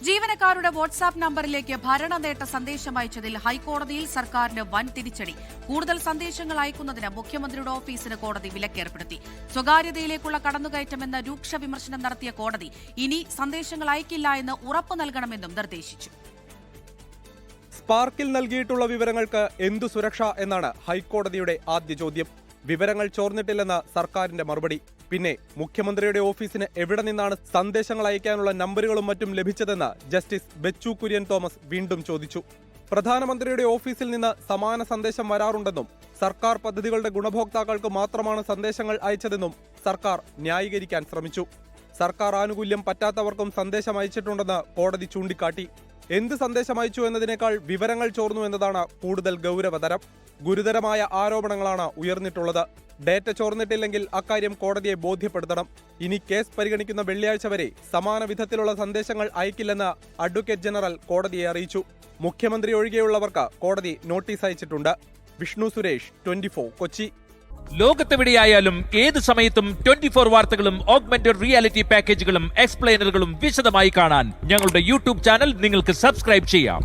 ജീവനക്കാരുടെ വാട്സാപ്പ് നമ്പറിലേക്ക് ഭരണനേട്ട സന്ദേശം അയച്ചതിൽ ഹൈക്കോടതിയിൽ സർക്കാരിന് വൻ തിരിച്ചടി. കൂടുതൽ സന്ദേശങ്ങൾ അയക്കുന്നതിന് മുഖ്യമന്ത്രിയുടെ ഓഫീസിന് കോടതി വിലക്കേർപ്പെടുത്തി. സ്വകാര്യതയിലേക്കുള്ള കടന്നുകയറ്റമെന്ന് രൂക്ഷ വിമർശനം നടത്തിയ കോടതി ഇനി സന്ദേശങ്ങൾ അയക്കില്ല എന്ന് ഉറപ്പു നൽകണമെന്നും നിർദ്ദേശിച്ചു. സ്പാർക്കിൽ നൽകിയിട്ടുള്ള വിവരങ്ങൾക്ക് എന്തു സുരക്ഷ എന്നാണ് ഹൈക്കോടതിയുടെ ആദ്യ ചോദ്യം. വിവരങ്ങൾ ചോർന്നിട്ടില്ലെന്ന് സർക്കാരിന്റെ മറുപടി. പിന്നെ മുഖ്യമന്ത്രിയുടെ ഓഫീസിന് എവിടെ നിന്നാണ് സന്ദേശങ്ങൾ അയക്കാനുള്ള നമ്പറുകളും മറ്റും ലഭിച്ചതെന്ന് ജസ്റ്റിസ് ബെച്ചു കുര്യൻ തോമസ് വീണ്ടും ചോദിച്ചു. പ്രധാനമന്ത്രിയുടെ ഓഫീസിൽ നിന്ന് സമാന സന്ദേശം വരാറുണ്ടെന്നും സർക്കാർ പദ്ധതികളുടെ ഗുണഭോക്താക്കൾക്ക് മാത്രമാണ് സന്ദേശങ്ങൾ അയച്ചതെന്നും സർക്കാർ ന്യായീകരിക്കാൻ ശ്രമിച്ചു. സർക്കാർ ആനുകൂല്യം പറ്റാത്തവർക്കും സന്ദേശം അയച്ചിട്ടുണ്ടെന്ന് കോടതി ചൂണ്ടിക്കാട്ടി. എന്ത് സന്ദേശം അയച്ചു എന്നതിനേക്കാൾ വിവരങ്ങൾ ചോർന്നു എന്നതാണ് കൂടുതൽ ഗൗരവതരം. ഗുരുതരമായ ആരോപണങ്ങളാണ് ഉയർന്നിട്ടുള്ളത്. ഡേറ്റ ചോർന്നിട്ടില്ലെങ്കിൽ അക്കാര്യം കോടതിയെ ബോധ്യപ്പെടുത്തണം. ഇനി കേസ് പരിഗണിക്കുന്ന വെള്ളിയാഴ്ച വരെ സമാന വിധത്തിലുള്ള സന്ദേശങ്ങൾ അയക്കില്ലെന്ന് അഡ്വക്കേറ്റ് ജനറൽ കോടതിയെ അറിയിച്ചു. മുഖ്യമന്ത്രി ഒഴികെയുള്ളവർക്ക് കോടതി നോട്ടീസ് അയച്ചിട്ടുണ്ട്. വിഷ്ണു സുരേഷ്, 24 കൊച്ചി. ലോകത്തെവിടെയായാലും ഏത് സമയത്തും 24 വാർത്തകളും ഓഗ്മെന്റഡ് റിയാലിറ്റി പാക്കേജുകളും എക്സ്പ്ലെയിനറുകളും വിശദമായി കാണാൻ ഞങ്ങളുടെ യൂട്യൂബ് ചാനൽ നിങ്ങൾക്ക് സബ്സ്ക്രൈബ് ചെയ്യാം.